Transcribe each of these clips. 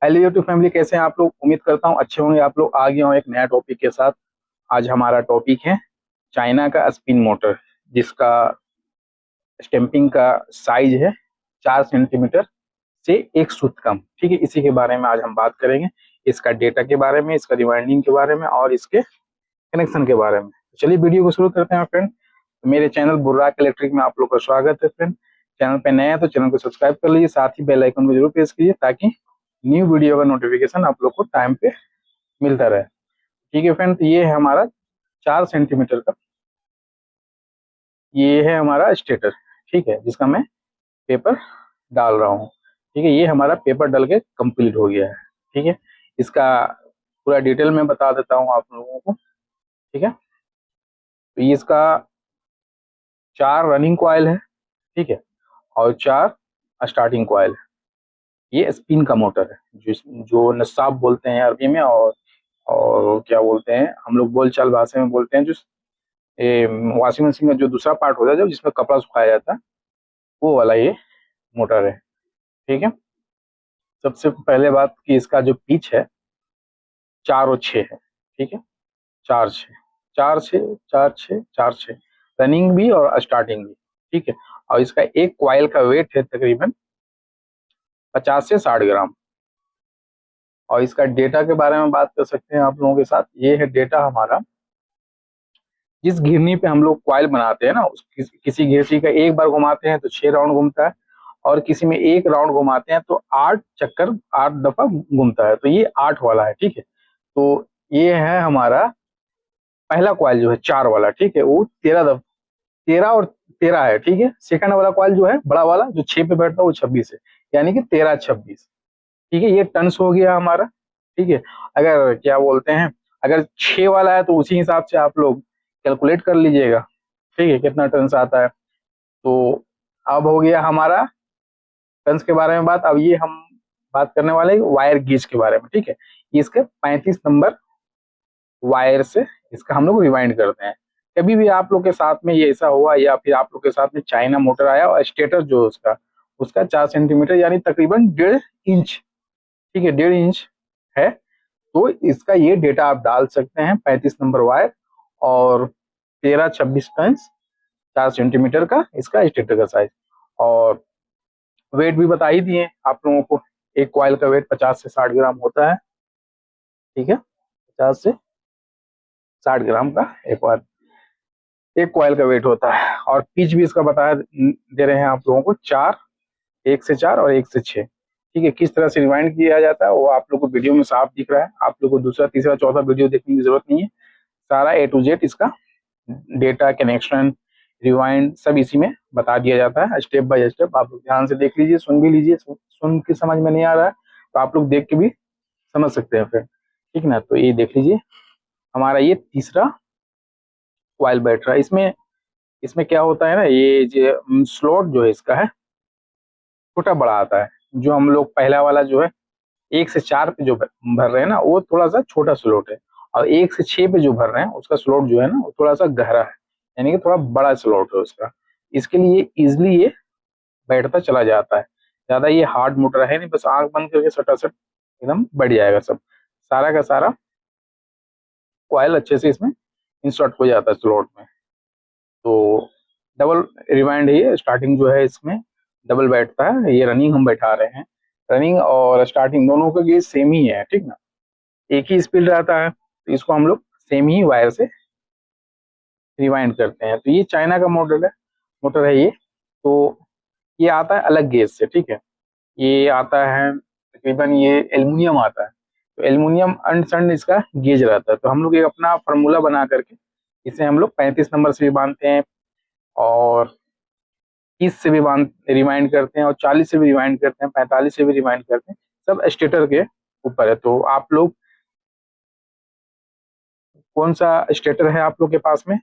Hello YouTube family, कैसे हैं आप लोग। उम्मीद करता हूँ अच्छे होंगे आप लोग। आ गया हूँ एक नया टॉपिक के साथ। आज हमारा टॉपिक है चाइना का स्पिन मोटर, जिसका स्टैंपिंग का साइज है 4 सेंटीमीटर से 1 सूत कम। ठीक है, इसी के बारे में आज हम बात करेंगे। इसका डेटा के बारे में, इसका रिवाइंडिंग के बारे में और इसके कनेक्शन के बारे में। चलिए वीडियो को शुरू करते हैं फ्रेंड। मेरे चैनल बुर्राक इलेक्ट्रिक में आप लोग का स्वागत है फ्रेंड। चैनल पे नए हैं तो चैनल को सब्सक्राइब कर लीजिए, साथ ही बेल आइकन को जरूर प्रेस कीजिए ताकि न्यू वीडियो का नोटिफिकेशन आप लोग को टाइम पे मिलता रहे। ठीक है फ्रेंड, तो ये है हमारा 4 सेंटीमीटर का, ये है हमारा स्टेटर। ठीक है, जिसका मैं पेपर डाल रहा हूँ। ठीक है, ये हमारा पेपर डल के कंप्लीट हो गया है। ठीक है, इसका पूरा डिटेल में बता देता हूँ आप लोगों को। ठीक है, तो ये इसका 4 रनिंग कॉइल है। ठीक है, और 4 स्टार्टिंग कॉइल है। ये स्पिन का मोटर है, जो नसाब बोलते हैं अरबी में, और क्या बोलते हैं हम लोग बोलचाल भाषा में बोलते हैं, जो ये वॉशिंग मशीन का जो दूसरा पार्ट होता है, जो जिसमें कपड़ा सुखाया जाता है, वो वाला ये मोटर है। ठीक है, सबसे पहले बात कि इसका जो पिच है 4 और 6 है। ठीक है, 4 6, 4 6, 4 6, 4 6, रनिंग भी और स्टार्टिंग भी। ठीक है, और इसका एक क्वाइल का वेट है तकरीबन 50 से 60 ग्राम। और इसका डेटा के बारे में बात कर सकते हैं आप लोगों के साथ। ये है डेटा हमारा। जिस घिरनी पे हम लोग क्वाइल बनाते हैं ना, किसी घिरनी का एक बार घुमाते हैं तो 6 राउंड घूमता है, और किसी में एक राउंड घुमाते हैं तो 8 चक्कर, 8 दफा घूमता है। तो ये 8 वाला है। ठीक है, तो ये है हमारा पहला क्वाइल जो है 4 वाला। ठीक है, वो 13 दफा, 13 और 13 है। ठीक है, सेकंड वाला क्वाइल जो है बड़ा वाला जो 6 पे बैठता है वो 26 है, यानी कि 13 26। ठीक है, ये टन्स हो गया हमारा। ठीक है, अगर क्या बोलते हैं, अगर 6 वाला है तो उसी हिसाब से आप लोग कैलकुलेट कर लीजिएगा। ठीक है, कितना टन्स आता है। तो अब हो गया हमारा टन्स के बारे में बात। अब ये हम बात करने वाले हैं वायर गेज के बारे में। ठीक है, इसके 35 नंबर वायर से इसका हम लोग रिवाइंड करते हैं। कभी भी आप लोग के साथ में ये ऐसा हुआ, या फिर आप लोग के साथ में चाइना मोटर आया और स्टेटर जो उसका उसका 4 सेंटीमीटर यानी तकरीबन 1.5 इंच, ठीक है 1.5 इंच है, तो इसका ये डेटा आप डाल सकते हैं। 35 नंबर वायर और 13 26 टन, 4 सेंटीमीटर का इसका स्टेटर का साइज। और वेट भी बता ही दिए आप लोगों को। एक कॉइल का वेट 50 से 60 ग्राम होता है। ठीक है, 50 से 60 ग्राम का एक कॉइल का वेट होता है। और पिच भी इसका बताया दे रहे हैं आप लोगों को, 4, 1 से 4 और 1 से 6। ठीक है, किस तरह से रिवाइंड किया जाता है वो आप लोग को वीडियो में साफ दिख रहा है। आप लोग को दूसरा तीसरा चौथा वीडियो देखने की जरूरत नहीं है। सारा A to Z इसका डेटा, कनेक्शन, रिवाइंड सब इसी में बता दिया जाता है, स्टेप बाय स्टेप। आप लोग ध्यान से देख लीजिए, सुन भी लीजिए। सुन के समझ में नहीं आ रहा है तो आप लोग देख के भी समझ सकते हैं फिर। ठीक ना, तो ये देख लीजिए, हमारा ये तीसरा कॉइल बैठ रहा है। इसमें इसमें क्या होता है ना, ये जो स्लॉट जो है इसका है छोटा बड़ा आता है। जो हम लोग पहला वाला जो है 1 से 4 पे जो भर रहे हैं ना, वो थोड़ा सा छोटा स्लॉट है। और 1 से 6 पे जो भर रहे हैं उसका स्लॉट जो है ना, वो थोड़ा सा गहरा है, यानी कि थोड़ा बड़ा स्लॉट है उसका। इसके लिए इजिली ये बैठता चला जाता है। ज्यादा ये हार्ड मोटर है नहीं, बस आंख बंद करके सटासट एकदम बैठ जाएगा सब। सारा का सारा कॉइल अच्छे से इसमें इंसर्ट हो जाता है स्लॉट में। तो डबल रिवाइंड है, स्टार्टिंग जो है इसमें डबल बैठता है। ये रनिंग हम बैठा रहे हैं, रनिंग और स्टार्टिंग दोनों का गेज सेम ही है। ठीक ना, एक ही स्पीड रहता है, तो इसको हम लोग सेम ही वायर से रिवाइंड करते हैं। तो ये चाइना का मोटर है ये। तो ये आता है अलग गेज से। ठीक है, ये आता है तकरीबन, ये एल्युमिनियम आता है। तो एल्युमिनियम अंड संड इसका गेज रहता है। तो हम लोग एक अपना फार्मूला बना करके इसे हम लोग 35 नंबर से भी बांधते हैं, और 30 से भी बांध रिवाइंड करते हैं, और 40 से भी रिवाइंड करते हैं, 45 से भी रिवाइंड करते हैं। सब स्टेटर के ऊपर है। तो आप लोग कौन सा स्टेटर है आप लोग के पास में,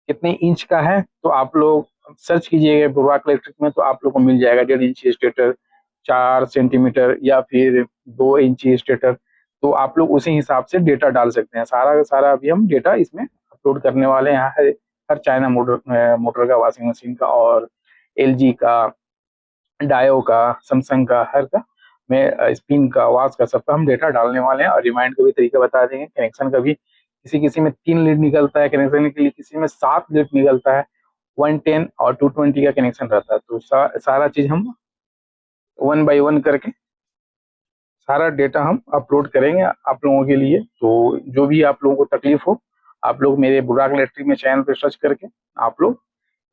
कितने इंच का है, तो आप लोग सर्च कीजिएगा बुर्राक इलेक्ट्रिक में, तो आप लोग को मिल जाएगा 1.5 इंची स्टेटर, 4 सेंटीमीटर या फिर 2 इंची स्टेटर। तो आप लोग उसी हिसाब से डेटा डाल सकते हैं। सारा का सारा अभी हम डेटा इसमें अपलोड करने वाले हैं। हर चाइना मोटर का, वॉशिंग मशीन का, और LG का, डायो का, सैमसंग का, हर का में स्पिन का आवाज का सबका हम डेटा डालने वाले हैं, और रिमाइंड का भी तरीका बता देंगे। कनेक्शन का भी किसी किसी में 3 लीड निकलता है कनेक्शन के लिए, किसी में 7 लीड निकलता है, 110 और 220 का कनेक्शन रहता है। तो सारा चीज हम 1 बाय 1 करके सारा डेटा हम अपलोड करेंगे आप लोगों के लिए। तो जो भी आप लोगों को तकलीफ हो, आप लोग मेरे बुराक इलेक्ट्रिक में चैनल पे सर्च करके आप लोग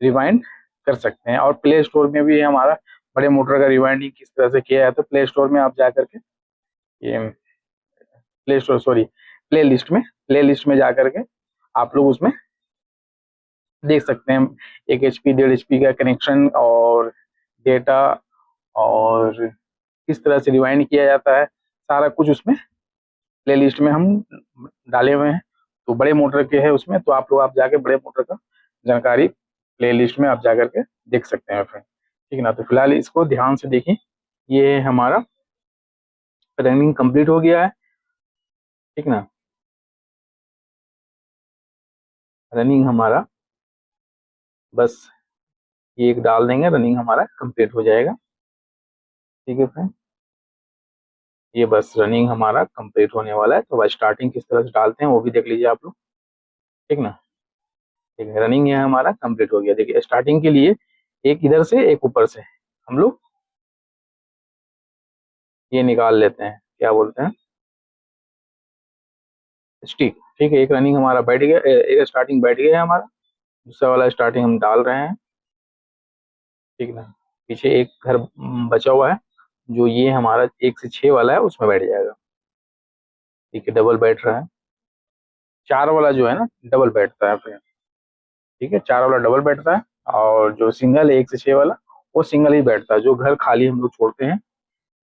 रिवाइंड कर सकते हैं। और प्ले स्टोर में भी हमारा बड़े मोटर का रिवाइंडिंग किस तरह से किया है, तो प्ले स्टोर में आप जा करके ये play store sorry play list में जा करके आप लोग उसमें देख सकते हैं 1 HP 1.5 HP का कनेक्शन और डेटा, और किस तरह से रिवाइंड किया जाता है, सारा कुछ उसमें प्ले लिस्ट में हम डाले हुए हैं। तो बड़े मोटर के है उसमें, तो आप जाके बड़े मोटर का जानकारी प्ले लिस्ट में आप जा करके देख सकते हैं फ्रेंड, ठीक है ना। तो फिलहाल इसको ध्यान से देखिए, ये हमारा रनिंग कंप्लीट हो गया है, ठीक ना। रनिंग हमारा बस ये एक डाल देंगे, रनिंग हमारा कंप्लीट हो जाएगा, ठीक है फ्रेंड। ये बस रनिंग हमारा कंप्लीट होने वाला है। तो बस स्टार्टिंग किस तरह से डालते हैं वो भी देख लीजिए आप लोग, ठीक ना। ठीक है, रनिंग ये हमारा कंप्लीट हो गया। देखिए स्टार्टिंग के लिए एक इधर से एक ऊपर से हम लोग ये निकाल लेते हैं, क्या बोलते हैं, स्टिक, ठीक है। एक रनिंग हमारा बैठ गया, एक स्टार्टिंग बैठ गया है हमारा, दूसरा वाला स्टार्टिंग हम डाल रहे हैं, ठीक ना। पीछे एक घर बचा हुआ है, जो ये हमारा 1 से 6 वाला है, उसमें बैठ जाएगा, ठीक है। डबल बैठ रहा है, 4 वाला जो है ना डबल बैठता है फिर, ठीक है। 4 वाला डबल बैठता है, और जो सिंगल है 1 से 6 वाला, वो सिंगल ही बैठता है। जो घर खाली हम लोग छोड़ते हैं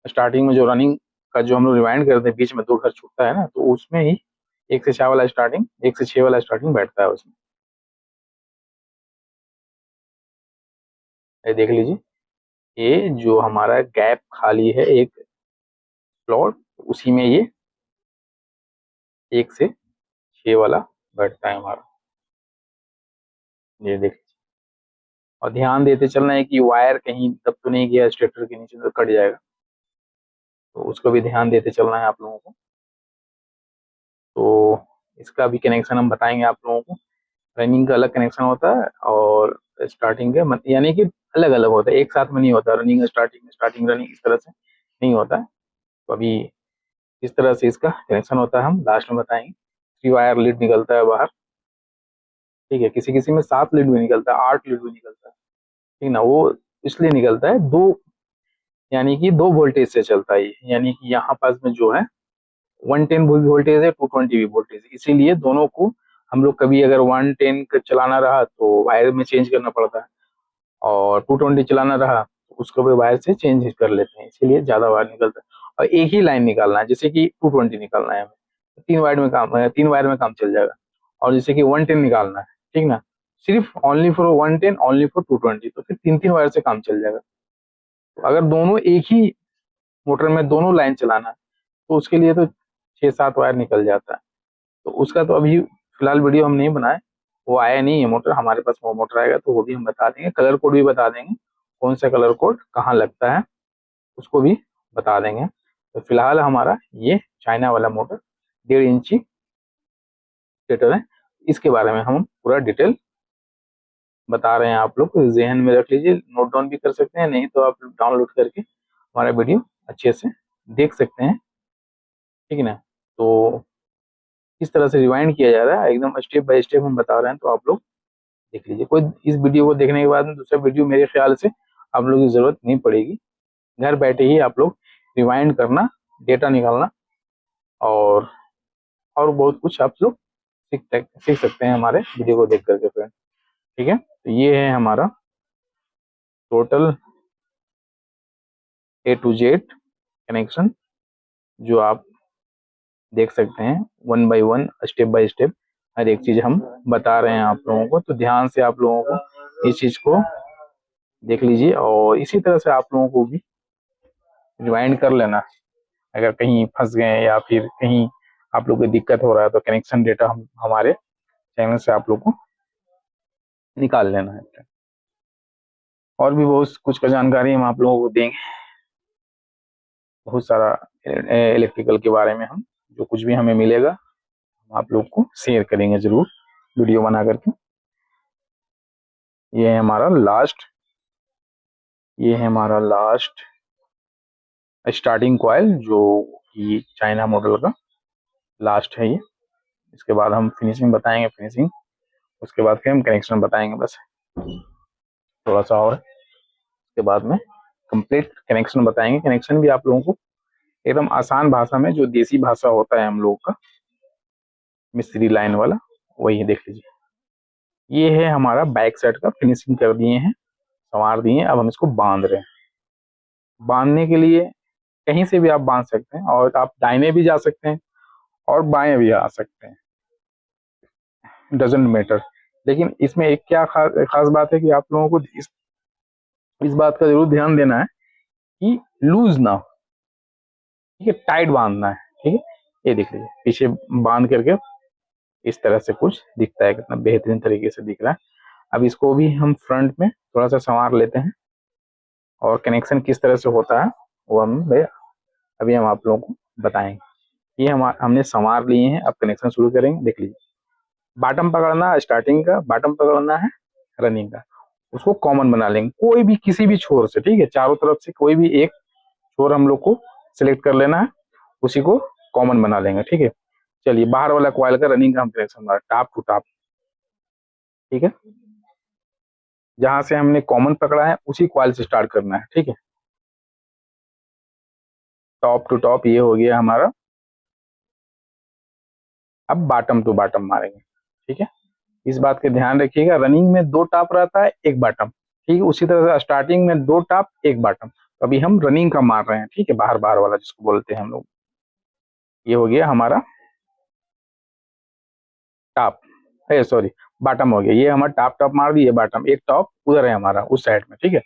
स्टार्टिंग में, जो रनिंग का जो हम लोग रिवाइंड करते हैं, बीच में 2 घर छूटता है ना, तो उसमें ही 1 से 4 वाला स्टार्टिंग, 1 से 6 वाला स्टार्टिंग बैठता है उसमें। ये देख लीजिए, ये जो हमारा गैप खाली है एक प्लॉट, उसी में ये 1 से 6 वाला बैठता है हमारा, ये देख। और ध्यान देते चलना है कि वायर कहीं दब तो नहीं गया स्टेटर के नीचे, तो कट जाएगा, तो उसको भी ध्यान देते चलना है आप लोगों को। तो इसका भी कनेक्शन हम बताएंगे आप लोगों को। रनिंग का अलग कनेक्शन होता है, और स्टार्टिंग का यानी कि अलग अलग होता है, एक साथ में नहीं होता। रनिंग स्टार्टिंग रनिंग इस तरह से नहीं होता है। तो अभी इस तरह से इसका कनेक्शन होता है, हम लास्ट में बताएंगे। 3 वायर लीड निकलता है बाहर, ठीक है। किसी किसी में 7 लीड भी निकलता है, 8 लीड भी निकलता है, ठीक ना। वो इसलिए निकलता है, दो यानी कि 2 वोल्टेज से चलता है, यानी कि यहाँ पास में जो है 110 भी वोल्टेज है, 220 भी वोल्टेज है, इसीलिए दोनों को हम लोग कभी अगर 110 का चलाना रहा तो वायर में चेंज करना पड़ता है, और 220 चलाना रहा तो उसको भी वायर से चेंज कर लेते हैं, इसीलिए ज्यादा वायर निकलता है। और एक ही लाइन निकालना है, जैसे कि 220 निकालना है हमें, तो 3 वायर में काम चल जाएगा। और जैसे कि 110 निकालना है, ठीक ना, सिर्फ ओनली फॉर 110 ओनली फॉर 220, तो फिर 3 वायर से काम चल जाएगा। तो अगर दोनों एक ही मोटर में दोनों लाइन चलाना है, तो उसके लिए तो 6-7 वायर निकल जाता है। तो उसका तो अभी फिलहाल वीडियो हम नहीं बनाए, वो आया नहीं है मोटर, हमारे पास वो मोटर आएगा तो वो भी हम बता देंगे, कलर कोड भी बता देंगे, कौन सा कलर कोड कहाँ लगता है उसको भी बता देंगे। तो फिलहाल हमारा ये चाइना वाला मोटर 1.5 इंची स्टेटर है, इसके बारे में हम पूरा डिटेल बता रहे हैं। आप लोग जहन में रख लीजिए, नोट डाउन भी कर सकते हैं, नहीं तो आप डाउनलोड करके हमारा वीडियो अच्छे से देख सकते हैं, ठीक है ना। तो किस तरह से रिवाइंड किया जा रहा है एकदम स्टेप बाय स्टेप हम बता रहे हैं, तो आप लोग देख लीजिए। कोई इस वीडियो को देखने के बाद में दूसरा वीडियो मेरे ख्याल से आप लोगों की जरूरत नहीं पड़ेगी। घर बैठे ही आप लोग रिवाइंड करना, डेटा निकालना, और बहुत कुछ आप लोग सीख सकते हैं हमारे वीडियो को देख करके फ्रेंड, ठीक है। तो ये है हमारा total A to Z connection, जो आप देख सकते हैं 1 बाय 1 स्टेप बाय स्टेप हर एक चीज हम बता रहे हैं आप लोगों को। तो ध्यान से आप लोगों को इस चीज को देख लीजिए, और इसी तरह से आप लोगों को भी रिवाइंड कर लेना। अगर कहीं फंस गए या फिर कहीं आप लोग को दिक्कत हो रहा है, तो कनेक्शन डेटा हम हमारे चैनल से आप लोग को निकाल लेना है। और भी बहुत कुछ का जानकारी हम आप लोगों को देंगे। बहुत सारा इलेक्ट्रिकल के बारे में हम जो कुछ भी हमें मिलेगा हम आप लोग को शेयर करेंगे जरूर वीडियो बना करके। ये है हमारा लास्ट स्टार्टिंग कॉइल जो कि चाइना मॉडल का लास्ट है ये। इसके बाद हम फिनिशिंग बताएंगे, फिनिशिंग उसके बाद फिर हम कनेक्शन बताएंगे बस थोड़ा सा, और उसके बाद में कंप्लीट कनेक्शन बताएंगे। कनेक्शन भी आप लोगों को एकदम आसान भाषा में, जो देसी भाषा होता है हम लोग का मिस्त्री लाइन वाला, वही देख लीजिए। ये है हमारा बैक साइड का, फिनिशिंग कर दिए हैं, संवार दिए हैं। अब हम इसको बांध रहे हैं। बांधने के लिए कहीं से भी आप बांध सकते हैं, और आप दाहिने भी जा सकते हैं और बाएं भी आ सकते हैं, डजेंट मैटर। लेकिन इसमें एक क्या खास बात है कि आप लोगों को इस बात का जरूर ध्यान देना है कि लूज ना हो, ठीक है, टाइट बांधना है, ठीक है। ये देख लीजिए पीछे बांध करके इस तरह से कुछ दिखता है, कितना बेहतरीन तरीके से दिख रहा है। अब इसको भी हम फ्रंट में थोड़ा सा संवार लेते हैं, और कनेक्शन किस तरह से होता है वो अभी हम आप लोगों को बताएंगे। ये हमने संवार लिए हैं, अब कनेक्शन शुरू करेंगे। देख लीजिए, बॉटम पकड़ना स्टार्टिंग का, बॉटम पकड़ना है रनिंग का, उसको कॉमन बना लेंगे कोई भी किसी भी छोर से, ठीक है। चारों तरफ से कोई भी एक छोर हम लोग को सिलेक्ट कर लेना है, उसी को कॉमन बना लेंगे, ठीक है। चलिए, बाहर वाला कॉइल का रनिंग का हम कनेक्शन बना, टॉप टू टॉप, ठीक है। जहां से हमने कॉमन पकड़ा है उसी कॉइल से स्टार्ट करना है, ठीक है। टॉप टू टॉप ये हो गया हमारा। अब बॉटम टू बॉटम मारेंगे, ठीक है। इस बात का ध्यान रखिएगा, रनिंग में 2 टॉप रहता है, 1 बॉटम, ठीक है। उसी तरह से स्टार्टिंग में 2 टॉप 1 बॉटम। अभी हम रनिंग का मार रहे हैं, ठीक है, बाहर बाहर वाला जिसको बोलते हैं हम लोग। ये हो गया हमारा टॉप, है सॉरी, बॉटम हो गया। ये हमारा टॉप टॉप मार दिए, बॉटम, एक टॉप उधर है हमारा उस साइड में, ठीक है।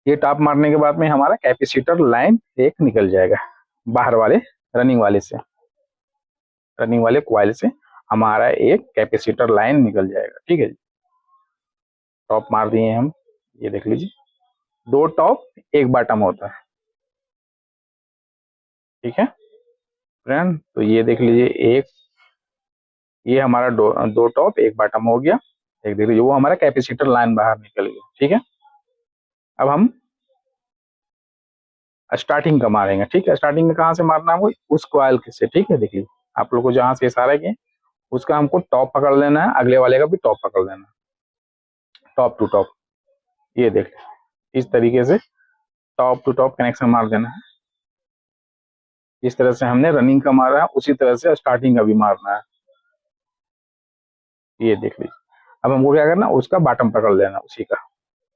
ये टॉप मारने के बाद में हमारा कैपेसिटर लाइन एक निकल जाएगा बाहर वाले रनिंग वाले से, रनिंग वाले कॉइल से हमारा एक कैपेसिटर लाइन निकल जाएगा, ठीक है। टॉप मार दिए हम, ये देख लीजिए, 2 टॉप 1 बॉटम होता है, ठीक है फ्रेंड। तो ये देख लीजिए, एक ये हमारा दो टॉप 1 बॉटम हो गया। एक देख लीजिए, वो हमारा कैपेसिटर लाइन बाहर निकल गया, ठीक है। अब हम स्टार्टिंग का मारेंगे, ठीक है। स्टार्टिंग में कहाँ से मारना है, उस कॉइल से, ठीक है। देखिए, आप लोग को जहां से इशारा किए उसका हमको टॉप पकड़ लेना है, अगले वाले का भी टॉप पकड़ लेना है, टॉप टू टॉप। ये देख इस तरीके से टॉप टू टॉप कनेक्शन मार देना है। जिस तरह से हमने रनिंग का मारा है उसी तरह से स्टार्टिंग का भी मारना है, ये देख लीजिए। अब हमको क्या करना, उसका बॉटम पकड़ लेना, उसी का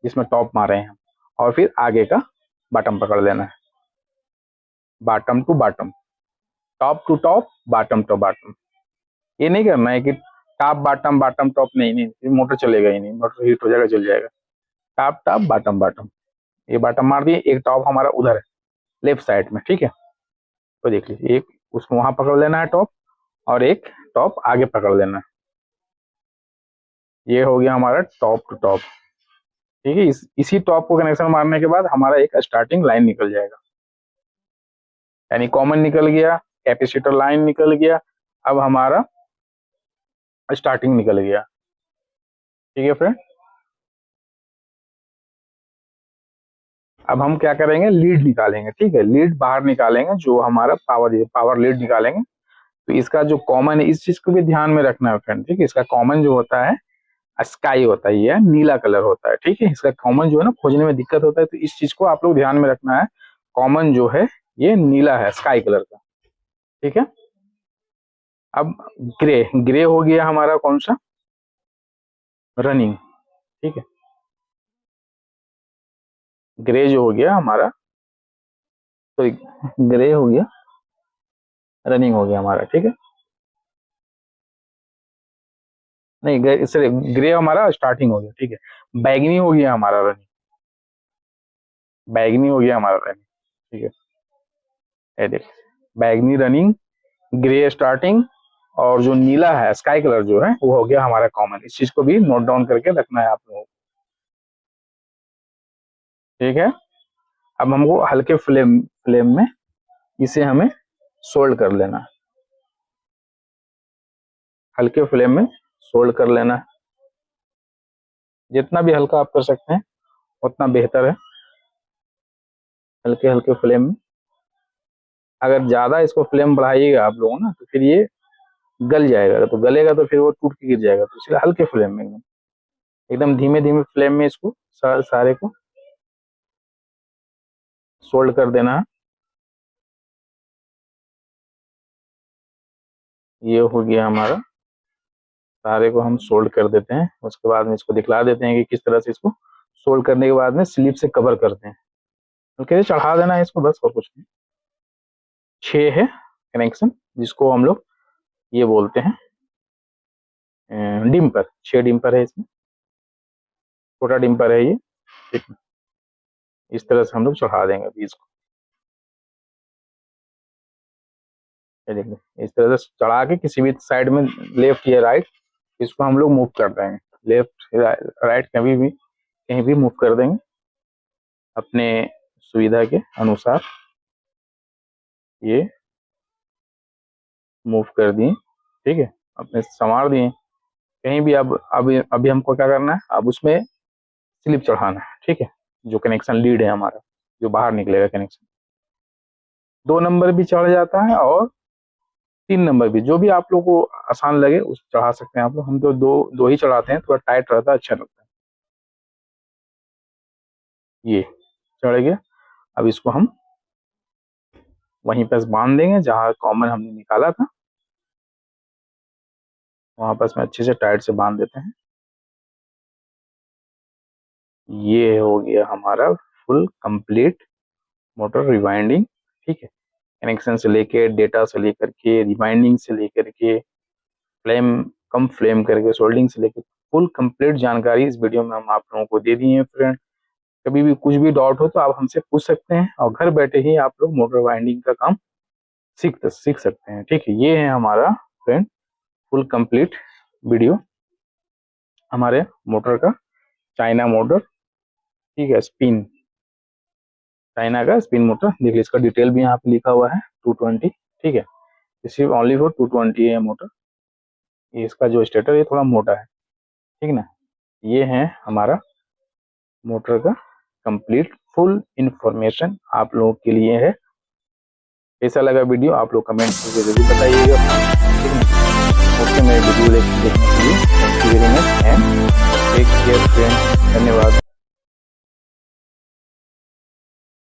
जिसमें टॉप मारे हैं हम, और फिर आगे का बॉटम पकड़ लेना है, bottom to bottom, top to top, bottom to bottom. ये नहीं करना है कि टॉप बॉटम बॉटम टॉप, नहीं नहीं, फिर मोटर चलेगा ही नहीं, मोटर हीट हो जाएगा, जल जाएगा। टॉप टॉप बॉटम बॉटम, ये बॉटम मार दिए, एक टॉप हमारा उधर है लेफ्ट साइड में, ठीक है। तो देख लीजिए, एक उसको वहां पकड़ लेना है टॉप, और एक टॉप आगे पकड़ लेना है। ये हो गया हमारा टॉप टू टॉप, ठीक है। इसी टॉप को कनेक्शन मारने के बाद हमारा एक स्टार्टिंग लाइन निकल जाएगा, यानी कॉमन निकल गया, कैपेसिटर लाइन निकल गया, अब हमारा स्टार्टिंग निकल गया, ठीक है फ्रेंड। अब हम क्या करेंगे, लीड निकालेंगे, ठीक है। लीड बाहर निकालेंगे, जो हमारा पावर लीड निकालेंगे। तो इसका जो कॉमन है, इस चीज को भी ध्यान में रखना है फ्रेंड, ठीक है। इसका कॉमन जो होता है स्काई होता है, ये नीला कलर होता है, ठीक है। इसका कॉमन जो है ना, खोजने में दिक्कत होता है, तो इस चीज को आप लोग ध्यान में रखना है। कॉमन जो है ये नीला है, स्काई कलर का, ठीक है। अब ग्रे, ग्रे हो गया हमारा कौन सा, रनिंग, ठीक है। ग्रे जो हो गया हमारा, तो ग्रे हो गया, रनिंग हो गया हमारा, ठीक है। नहीं, सर, ग्रे हमारा स्टार्टिंग हो गया, ठीक है। बैगनी हो गया हमारा रनिंग, बैगनी हो गया हमारा रनिंग, ठीक है। ये देख, बैगनी रनिंग, ग्रे स्टार्टिंग, और जो नीला है स्काई कलर जो है वो हो गया हमारा कॉमन। इस चीज को भी नोट डाउन करके रखना है आप लोगों को, ठीक है। अब हमको हल्के फ्लेम में इसे हमें सोल्ड कर लेना है, हल्के फ्लेम में सोल्ड कर लेना है। जितना भी हल्का आप कर सकते हैं उतना बेहतर है, हल्के हल्के फ्लेम में। अगर ज्यादा इसको फ्लेम बढ़ाइएगा आप लोगों ना तो फिर ये गल जाएगा, तो गलेगा तो फिर वो टूट के गिर जाएगा। तो इसलिए हल्के फ्लेम में एकदम एकदम धीमे धीमे फ्लेम में इसको सारे को सोल्ड कर देना है। ये हो गया हमारा, सारे को हम सोल्ड कर देते हैं। उसके बाद में इसको दिखला देते हैं कि किस तरह से इसको सोल्ड करने के बाद में स्लिप से कवर करते हैं। तो कैसे चढ़ा देना है इसको, बस और कुछ नहीं। 6 है कनेक्शन, जिसको हम लोग ये बोलते हैं डिम्पर। 6 डिम्पर है इसमें, छोटा डिम्पर है ये, ठीक है। इस तरह से हम लोग चढ़ा देंगे अभी इसको, देखिए इस तरह से चढ़ा के किसी भी साइड में लेफ्ट या राइट इसको हम लोग मूव कर देंगे। लेफ्ट राइट कहीं भी मूव कर देंगे अपने सुविधा के अनुसार। ये मूव कर दिए, ठीक है, अपने संवार दिए कहीं भी। अब अभी हमको क्या करना है, अब उसमें स्लिप चढ़ाना है, ठीक है। जो कनेक्शन लीड है हमारा, जो बाहर निकलेगा कनेक्शन, 2 नंबर भी चढ़ जाता है और 3 नंबर भी, जो भी आप लोग को आसान लगे उस चढ़ा सकते हैं आप लोग। हम तो दो ही चढ़ाते हैं, थोड़ा टाइट रहता है, अच्छा लगता है। ये चढ़ गया। अब इसको हम वहीं पर बांध देंगे जहां कॉमन हमने निकाला था, वहां पर इसमें अच्छे से टाइट से बांध देते हैं। ये हो गया हमारा फुल कंप्लीट मोटर रिवाइंडिंग, ठीक है। कनेक्शन से लेके, डेटा से लेकर के, रिवाइंडिंग से लेकर के, फ्लेम कम फ्लेम करके, सोल्डिंग से लेकर फुल कंप्लीट जानकारी इस वीडियो में हम आप लोगों को दे दिए हैं फ्रेंड। कभी भी कुछ भी डाउट हो तो आप हमसे पूछ सकते हैं और घर बैठे ही आप लोग मोटर वाइंडिंग का काम सीख सकते हैं, ठीक है। ये है हमारा फ्रेंड फुल कंप्लीट वीडियो हमारे मोटर का, चाइना मोटर, ठीक है। स्पिन, चाइना का स्पिन मोटर, देखिए इसका डिटेल भी यहाँ पे लिखा हुआ है 220, ठीक है। सिर्फ ओनली फॉर 220 है मोटर। ये इसका जो स्टेटर ये थोड़ा मोटा है, ठीक ना। ये है हमारा मोटर का कंप्लीट फुल इंफॉर्मेशन आप लोगों के लिए है। कैसा लगा वीडियो आप लोग कमेंट करके जरूर बताइएगा, ठीक है। ओके, मेरे वीडियो देखने के लिए thank you very much and take care friend, धन्यवाद।